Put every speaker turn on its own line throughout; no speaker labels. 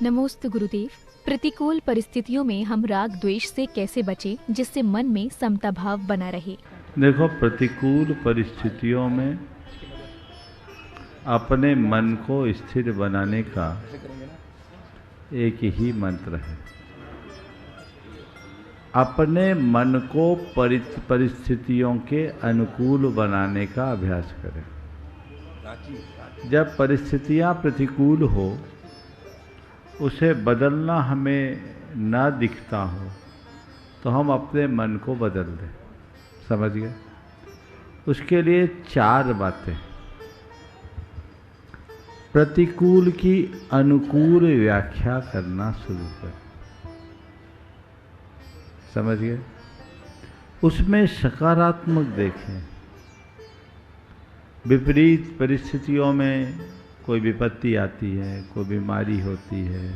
नमोस्तु गुरुदेव। प्रतिकूल परिस्थितियों में हम राग द्वेष से कैसे बचें जिससे मन में समता भाव बना रहे?
देखो, प्रतिकूल परिस्थितियों में अपने मन को स्थिर बनाने का एक ही मंत्र है। अपने मन को परिस्थितियों के अनुकूल बनाने का अभ्यास करें। जब परिस्थितियां प्रतिकूल हो, उसे बदलना हमें ना दिखता हो, तो हम अपने मन को बदल दें। समझ गए? उसके लिए 4 बातें। प्रतिकूल की अनुकूल व्याख्या करना शुरू करें। समझ गए? उसमें सकारात्मक देखें। विपरीत परिस्थितियों में कोई विपत्ति आती है, कोई बीमारी होती है,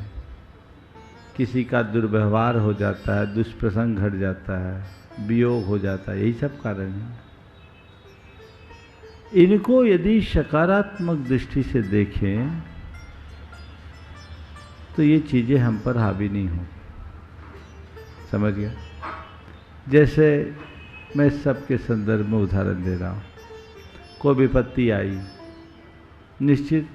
किसी का दुर्व्यवहार हो जाता है, दुष्प्रसंग घट जाता है, वियोग हो जाता है, यही सब कारण है। इनको यदि सकारात्मक दृष्टि से देखें तो ये चीज़ें हम पर हावी नहीं हो। समझ गया? जैसे मैं सबके संदर्भ में उदाहरण दे रहा हूँ। कोई विपत्ति आई, निश्चित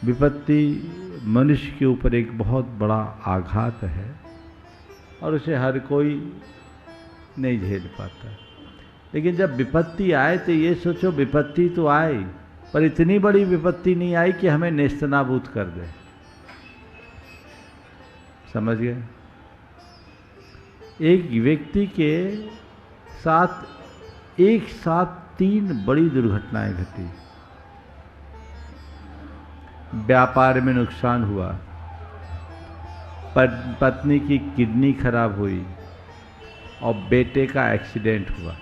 विपत्ति मनुष्य के ऊपर एक बहुत बड़ा आघात है और उसे हर कोई नहीं झेल पाता। लेकिन जब विपत्ति आए तो ये सोचो, विपत्ति तो आई पर इतनी बड़ी विपत्ति नहीं आई कि हमें नेस्तनाबूद कर दे। समझ गए? एक व्यक्ति के साथ एक साथ 3 बड़ी दुर्घटनाएं घटी। व्यापार में नुकसान हुआ, पत्नी की किडनी खराब हुई और बेटे का एक्सीडेंट हुआ।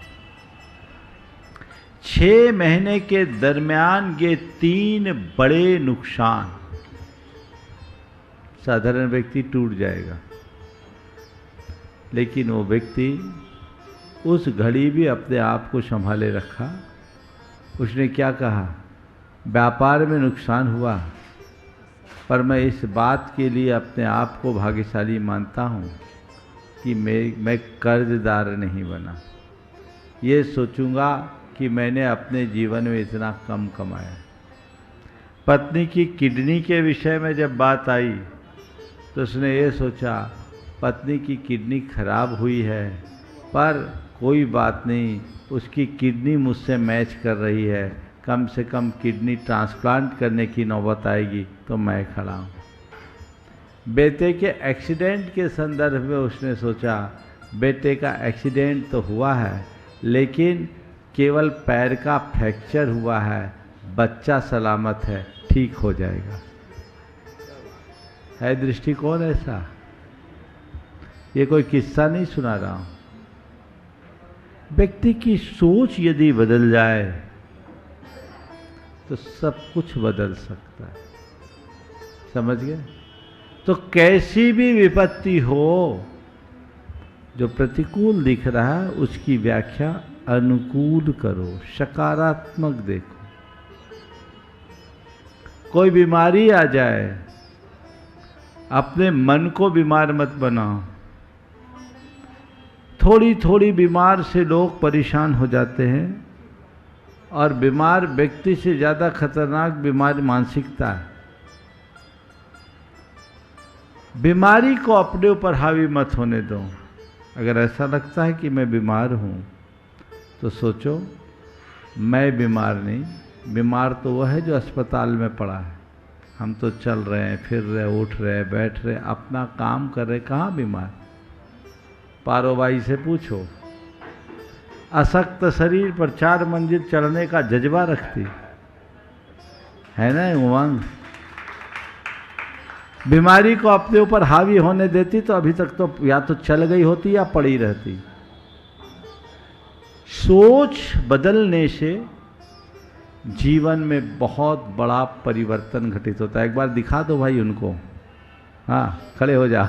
6 महीने के दरमियान ये 3 बड़े नुकसान। साधारण व्यक्ति टूट जाएगा, लेकिन वो व्यक्ति उस घड़ी भी अपने आप को संभाले रखा। उसने क्या कहा? व्यापार में नुकसान हुआ, पर मैं इस बात के लिए अपने आप को भाग्यशाली मानता हूँ कि मैं कर्जदार नहीं बना। ये सोचूंगा कि मैंने अपने जीवन में इतना कम कमाया। पत्नी की किडनी के विषय में जब बात आई तो उसने ये सोचा, पत्नी की किडनी खराब हुई है, पर कोई बात नहीं, उसकी किडनी मुझसे मैच कर रही है, कम से कम किडनी ट्रांसप्लांट करने की नौबत आएगी तो मैं खड़ा हूँ। बेटे के एक्सीडेंट के संदर्भ में उसने सोचा, बेटे का एक्सीडेंट तो हुआ है, लेकिन केवल पैर का फ्रैक्चर हुआ है, बच्चा सलामत है, ठीक हो जाएगा। है दृष्टिकोण ऐसा? ये कोई किस्सा नहीं सुना रहा हूँ। व्यक्ति की सोच यदि बदल जाए तो सब कुछ बदल सकता है। समझ गए? तो कैसी भी विपत्ति हो, जो प्रतिकूल दिख रहा है उसकी व्याख्या अनुकूल करो, सकारात्मक देखो। कोई बीमारी आ जाए, अपने मन को बीमार मत बनाओ। थोड़ी थोड़ी बीमार से लोग परेशान हो जाते हैं और बीमार व्यक्ति से ज़्यादा खतरनाक बीमारी मानसिकता है। बीमारी को अपने ऊपर हावी मत होने दो। अगर ऐसा लगता है कि मैं बीमार हूँ तो सोचो, मैं बीमार नहीं, बीमार तो वह है जो अस्पताल में पड़ा है। हम तो चल रहे हैं, फिर रहे, उठ रहे, बैठ रहे, अपना काम कर रहे, कहाँ बीमार? पारो भाई से पूछो, अशक्त शरीर पर 4 मंजिल चढ़ने का जज्बा रखती है ना उमंग। बीमारी को अपने ऊपर हावी होने देती तो अभी तक तो या तो चल गई होती या पड़ी रहती। सोच बदलने से जीवन में बहुत बड़ा परिवर्तन घटित होता है। एक बार दिखा दो भाई उनको। हाँ, खड़े हो जा।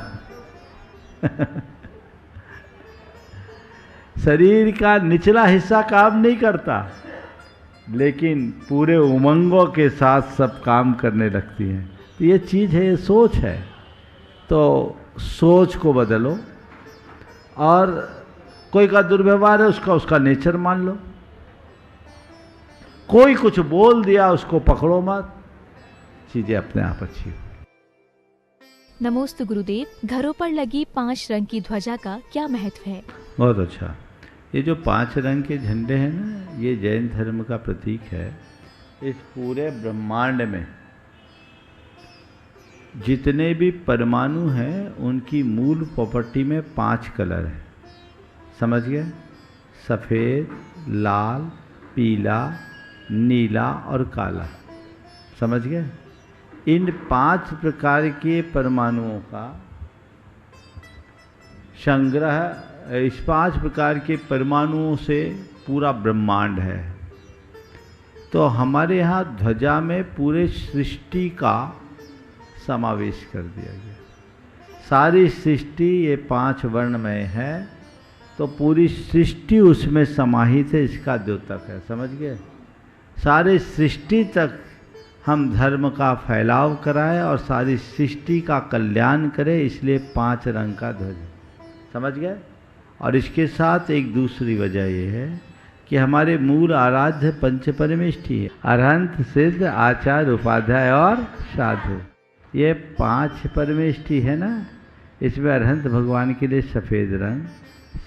शरीर का निचला हिस्सा काम नहीं करता, लेकिन पूरे उमंगों के साथ सब काम करने लगती हैं। तो ये चीज़ है, ये सोच है। तो सोच को बदलो, और कोई का दुर्व्यवहार है उसका उसका नेचर मान लो। कोई कुछ बोल दिया उसको पकड़ो मत, चीजें अपने आप अच्छी हो।
नमोस्तु गुरुदेव, घरों पर लगी 5 रंग की ध्वजा का क्या महत्व है?
बहुत अच्छा। ये जो 5 रंग के झंडे हैं ना, ये जैन धर्म का प्रतीक है। इस पूरे ब्रह्मांड में जितने भी परमाणु हैं उनकी मूल प्रॉपर्टी में 5 कलर हैं। समझ गए? सफ़ेद, लाल, पीला, नीला और काला। समझ गए? इन 5 प्रकार के परमाणुओं का संग्रह, इस 5 प्रकार के परमाणुओं से पूरा ब्रह्मांड है। तो हमारे यहाँ ध्वजा में पूरे सृष्टि का समावेश कर दिया गया। सारी सृष्टि ये 5 वर्णमय है, तो पूरी सृष्टि उसमें समाहित है, इसका द्योतक है। समझ गए? सारे सृष्टि तक हम धर्म का फैलाव कराए और सारी सृष्टि का कल्याण करें, इसलिए 5 रंग का ध्वज। समझ गए? और इसके साथ एक दूसरी वजह यह है कि हमारे मूल आराध्य पंच परमेष्ठी है, अरहंत, सिद्ध, आचार्य, उपाध्याय और साधु। ये 5 परमेष्ठी है ना। इसमें अरहंत भगवान के लिए सफ़ेद रंग,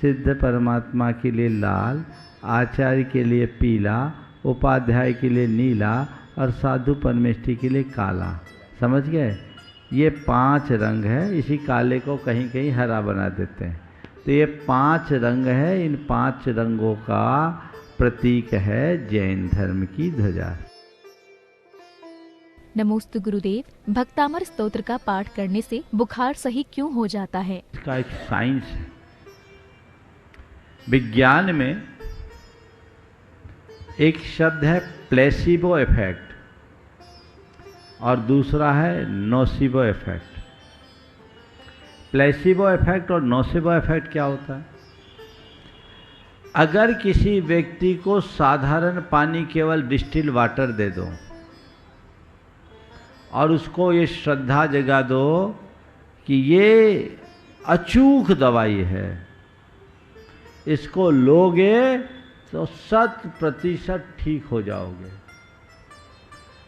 सिद्ध परमात्मा के लिए लाल, आचार्य के लिए पीला, उपाध्याय के लिए नीला और साधु परमेष्ठी के लिए काला। समझ गए? ये 5 रंग है। इसी काले को कहीं कहीं हरा बना देते हैं। तो ये 5 रंग है। इन 5 रंगों का प्रतीक है जैन धर्म की ध्वजा।
नमोस्तु गुरुदेव, भक्तामर स्तोत्र का पाठ करने से बुखार सही क्यों हो जाता है?
इसका एक साइंस है। विज्ञान में एक शब्द है प्लेसिबो इफेक्ट और दूसरा है नोसिबो इफेक्ट। प्लेसिबो इफेक्ट और नोसिबो इफेक्ट क्या होता है? अगर किसी व्यक्ति को साधारण पानी, केवल डिस्टिल वाटर दे दो और उसको ये श्रद्धा जगा दो कि ये अचूक दवाई है, इसको लोगे तो 100% ठीक हो जाओगे,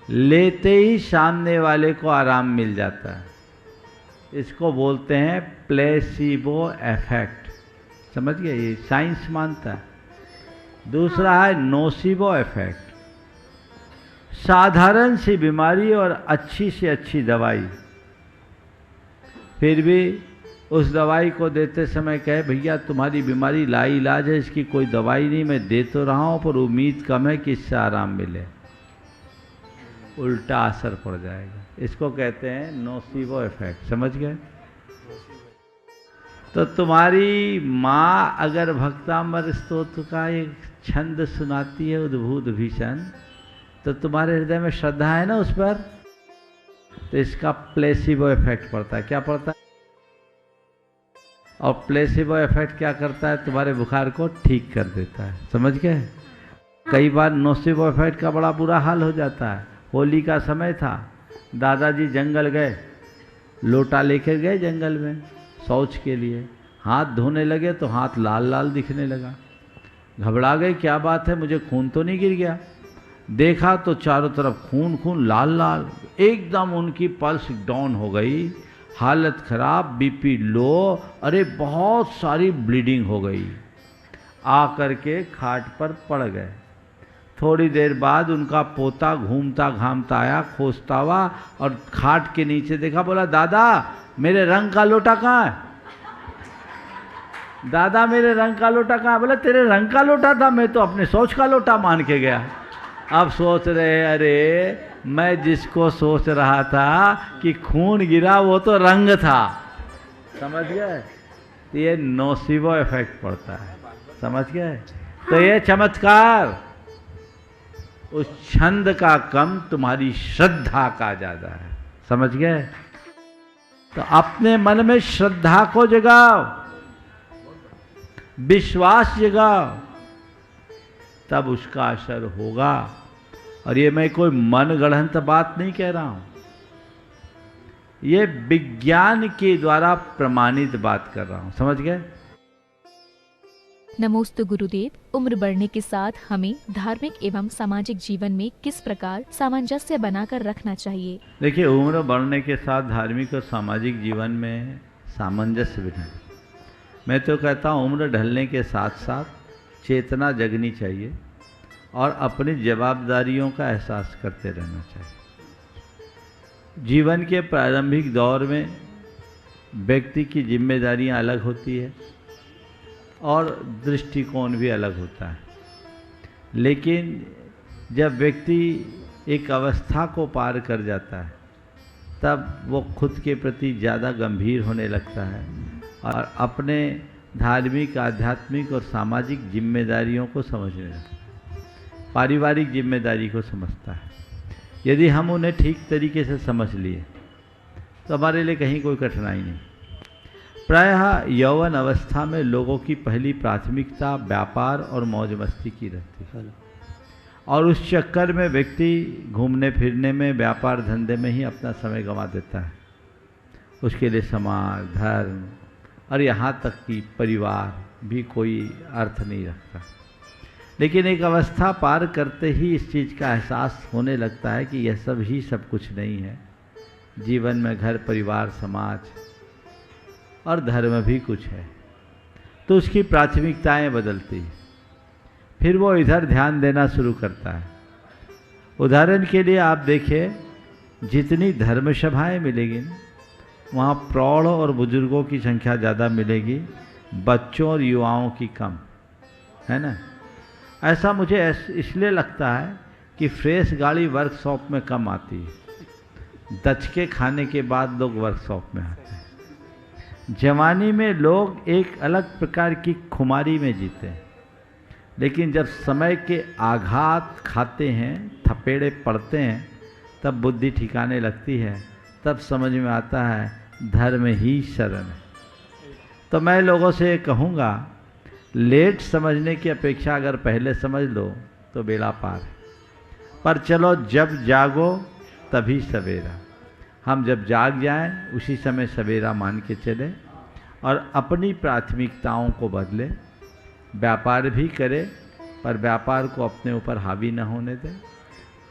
लेते ही सामने वाले को आराम मिल जाता है। इसको बोलते हैं प्लेसिबो इफेक्ट। समझ गए? ये साइंस मानता है। दूसरा है नोसिबो इफेक्ट। साधारण सी बीमारी और अच्छी से अच्छी दवाई, फिर भी उस दवाई को देते समय कहे भैया तुम्हारी बीमारी लाइलाज है, इसकी कोई दवाई नहीं, मैं दे तो रहा हूँ पर उम्मीद कम है कि इससे आराम मिले, उल्टा असर पड़ जाएगा। इसको कहते हैं नोसिबो इफेक्ट। समझ गए? तो तुम्हारी माँ अगर भक्तामर स्तोत्र का एक छंद सुनाती है उद्भूत भीषण, तो तुम्हारे हृदय में श्रद्धा है ना उस पर, तो इसका प्लेसिबो इफेक्ट पड़ता है। क्या पड़ता है? और प्लेसिबो इफेक्ट क्या करता है? तुम्हारे बुखार को ठीक कर देता है। समझ गए? कई बार नोसिबो इफेक्ट का बड़ा बुरा हाल हो जाता है। होली का समय था, दादाजी जंगल गए, लोटा लेकर गए जंगल में शौच के लिए, हाथ धोने लगे तो हाथ लाल लाल दिखने लगा। घबरा गए, क्या बात है, मुझे खून तो नहीं गिर गया? देखा तो चारों तरफ खून खून, लाल लाल। एकदम उनकी पल्स डाउन हो गई, हालत खराब, बीपी लो, अरे बहुत सारी ब्लीडिंग हो गई। आकर के खाट पर पड़ गए। थोड़ी देर बाद उनका पोता घूमता घामता आया, खोजता हुआ, और खाट के नीचे देखा, बोला दादा मेरे रंग का लोटा कहाँ है? दादा मेरे रंग का लोटा कहाँ? बोला तेरे रंग का लोटा था, मैं तो अपने सोच का लोटा मान के गया। अब सोच रहे, अरे मैं जिसको सोच रहा था कि खून गिरा वो तो रंग था। समझ गए? ये नोसिबो इफेक्ट पड़ता है। समझ गए? तो ये चमत्कार उस छंद का कम, तुम्हारी श्रद्धा का ज्यादा है। समझ गए? तो अपने मन में श्रद्धा को जगाओ, विश्वास जगाओ, तब उसका असर होगा। और ये मैं कोई मन गढ़ंत बात नहीं कह रहा हूं। ये विज्ञान के द्वारा प्रमाणित बात कर रहा हूं, समझ गए?
नमोस्तु गुरुदेव, उम्र बढ़ने के साथ हमें धार्मिक एवं सामाजिक जीवन में किस प्रकार सामंजस्य बनाकर रखना चाहिए?
देखिए, उम्र बढ़ने के साथ धार्मिक और सामाजिक जीवन में सामंजस्य बिना, मैं तो कहता हूँ उम्र ढलने के साथ साथ चेतना जगनी चाहिए और अपनी जवाबदारियों का एहसास करते रहना चाहिए। जीवन के प्रारंभिक दौर में व्यक्ति की जिम्मेदारियां अलग होती है और दृष्टिकोण भी अलग होता है, लेकिन जब व्यक्ति एक अवस्था को पार कर जाता है तब वो खुद के प्रति ज़्यादा गंभीर होने लगता है और अपने धार्मिक, आध्यात्मिक और सामाजिक जिम्मेदारियों को समझने लगता है, पारिवारिक जिम्मेदारी को समझता है। यदि हम उन्हें ठीक तरीके से समझ लिए तो हमारे लिए कहीं कोई कठिनाई नहीं। प्रायः यौवन अवस्था में लोगों की पहली प्राथमिकता व्यापार और मौज मस्ती की रहती है और उस चक्कर में व्यक्ति घूमने फिरने में, व्यापार धंधे में ही अपना समय गंवा देता है। उसके लिए समाज, धर्म और यहाँ तक कि परिवार भी कोई अर्थ नहीं रखता। लेकिन एक अवस्था पार करते ही इस चीज़ का एहसास होने लगता है कि यह सब ही सब कुछ नहीं है। जीवन में घर, परिवार, समाज और धर्म भी कुछ है, तो उसकी प्राथमिकताएं बदलती हैं। फिर वो इधर ध्यान देना शुरू करता है। उदाहरण के लिए आप देखिए, जितनी धर्म सभाएं मिलेगी वहाँ प्रौढ़ और बुजुर्गों की संख्या ज़्यादा मिलेगी, बच्चों और युवाओं की कम, है ना? ऐसा मुझे इसलिए लगता है कि फ्रेश गाड़ी वर्कशॉप में कम आती है, दचके खाने के बाद लोग वर्कशॉप में आते हैं। जवानी में लोग एक अलग प्रकार की खुमारी में जीते हैं, लेकिन जब समय के आघात खाते हैं, थपेड़े पड़ते हैं, तब बुद्धि ठिकाने लगती है, तब समझ में आता है धर्म ही शरण है। तो मैं लोगों से कहूँगा, लेट समझने की अपेक्षा अगर पहले समझ लो तो बेड़ा पार है। पर चलो, जब जागो तभी सवेरा। हम जब जाग जाएं उसी समय सवेरा मान के चले और अपनी प्राथमिकताओं को बदले। व्यापार भी करें, पर व्यापार को अपने ऊपर हावी न होने दें।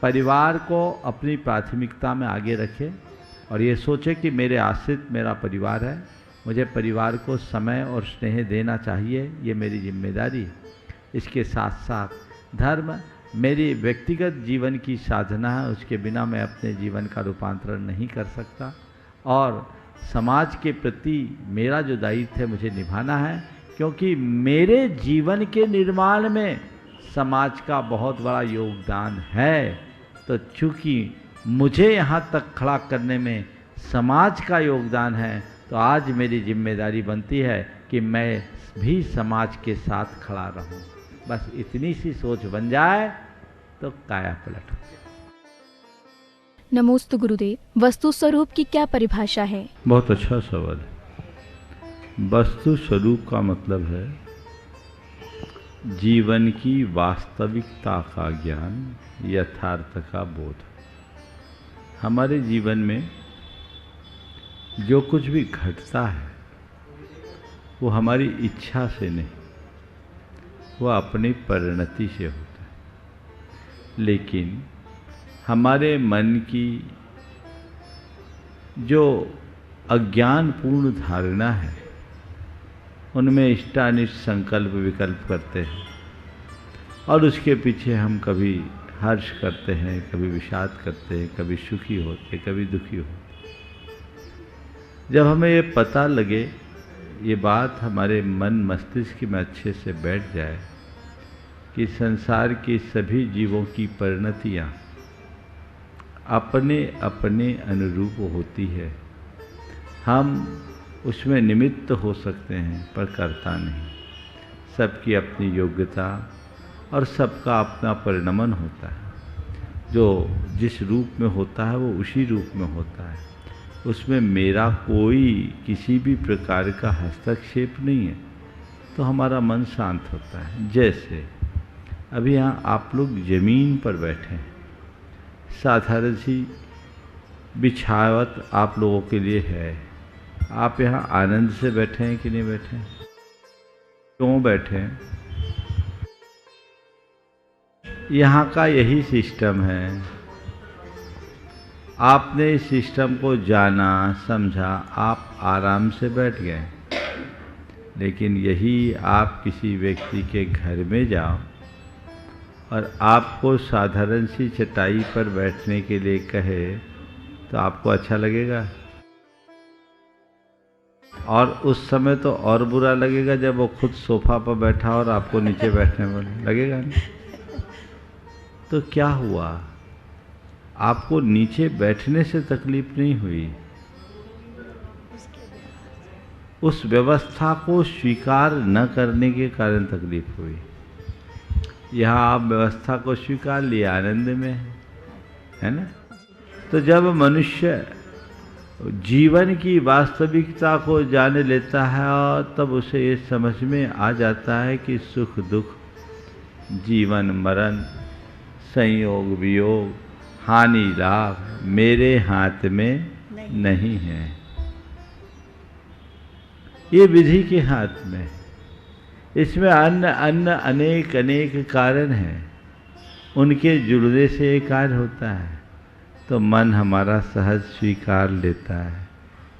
परिवार को अपनी प्राथमिकता में आगे रखें और ये सोचें कि मेरे आश्रित मेरा परिवार है, मुझे परिवार को समय और स्नेह देना चाहिए, ये मेरी जिम्मेदारी है। इसके साथ साथ धर्म मेरी व्यक्तिगत जीवन की साधना है, उसके बिना मैं अपने जीवन का रूपांतरण नहीं कर सकता और समाज के प्रति मेरा जो दायित्व है मुझे निभाना है, क्योंकि मेरे जीवन के निर्माण में समाज का बहुत बड़ा योगदान है। तो चूँकि मुझे यहाँ तक खड़ा करने में समाज का योगदान है, तो आज मेरी जिम्मेदारी बनती है कि मैं भी समाज के साथ खड़ा रहूं। बस इतनी सी सोच बन जाए तो काया पलट हो जाए।
नमोस्तु गुरुदेव, वस्तु स्वरूप की क्या परिभाषा है?
बहुत अच्छा सवाल है। वस्तु स्वरूप का मतलब है जीवन की वास्तविकता का ज्ञान, यथार्थ का बोध। हमारे जीवन में जो कुछ भी घटता है वो हमारी इच्छा से नहीं, वो अपनी परिणति से होता है। लेकिन हमारे मन की जो अज्ञानपूर्ण धारणा है, उनमें इष्टानिष्ट संकल्प विकल्प करते हैं और उसके पीछे हम कभी हर्ष करते हैं, कभी विषाद करते हैं, कभी सुखी होते, कभी दुखी होते। जब हमें ये पता लगे, ये बात हमारे मन मस्तिष्क में अच्छे से बैठ जाए कि संसार के सभी जीवों की परिणतियाँ अपने अपने अनुरूप होती है, हम उसमें निमित्त हो सकते हैं पर कर्ता नहीं। सबकी अपनी योग्यता और सबका अपना परिणमन होता है। जो जिस रूप में होता है वो उसी रूप में होता है, उसमें मेरा कोई किसी भी प्रकार का हस्तक्षेप नहीं है, तो हमारा मन शांत होता है। जैसे अभी यहाँ आप लोग ज़मीन पर बैठे हैं, साधारण सी बिछावत आप लोगों के लिए है। आप यहाँ आनंद से बैठे हैं कि नहीं बैठे हैं? क्यों बैठे हैं? यहाँ का यही सिस्टम है। आपने इस सिस्टम को जाना, समझा, आप आराम से बैठ गए। लेकिन यही आप किसी व्यक्ति के घर में जाओ और आपको साधारण सी चटाई पर बैठने के लिए कहे तो आपको अच्छा लगेगा? और उस समय तो और बुरा लगेगा जब वो खुद सोफा पर बैठा और आपको नीचे बैठने में लगेगा नहीं? तो क्या हुआ? आपको नीचे बैठने से तकलीफ नहीं हुई, उस व्यवस्था को स्वीकार न करने के कारण तकलीफ हुई। यहाँ आप व्यवस्था को स्वीकार लिए, आनंद में है ना? तो जब मनुष्य जीवन की वास्तविकता को जान लेता है और तब उसे ये समझ में आ जाता है कि सुख दुख, जीवन मरण, संयोग वियोग, हानि लाभ मेरे हाथ में नहीं है, ये विधि के हाथ में। इसमें अन्य अनेक अनेक कारण हैं, उनके जुड़ने से ये कार्य होता है। तो मन हमारा सहज स्वीकार लेता है,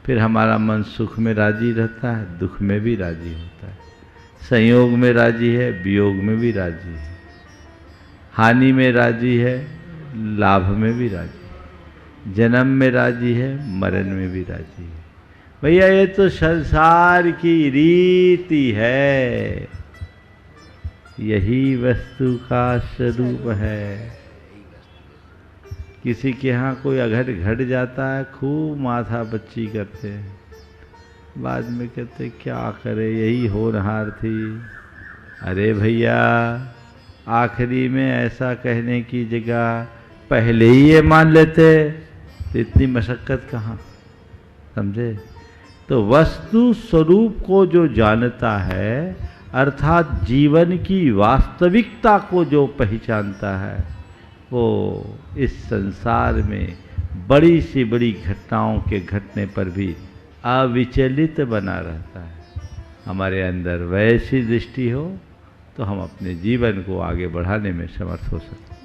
फिर हमारा मन सुख में राजी रहता है, दुख में भी राजी होता है, संयोग में राजी है, वियोग में भी राजी है, हानि में राजी है, लाभ में भी राजी है, जन्म में राजी है, मरण में भी राजी है। भैया ये तो संसार की रीति है, यही वस्तु का स्वरूप है। किसी के यहाँ कोई अघट घट जाता है, खूब माथा बच्ची करते हैं, बाद में कहते क्या करे, यही होनहार थी। अरे भैया, आखिरी में ऐसा कहने की जगह पहले ही ये मान लेते तो इतनी मशक्कत कहाँ, समझे? तो वस्तु स्वरूप को जो जानता है, अर्थात जीवन की वास्तविकता को जो पहचानता है, वो इस संसार में बड़ी से बड़ी घटनाओं के घटने पर भी अविचलित बना रहता है। हमारे अंदर वैसी दृष्टि हो तो हम अपने जीवन को आगे बढ़ाने में समर्थ हो सकते हैं।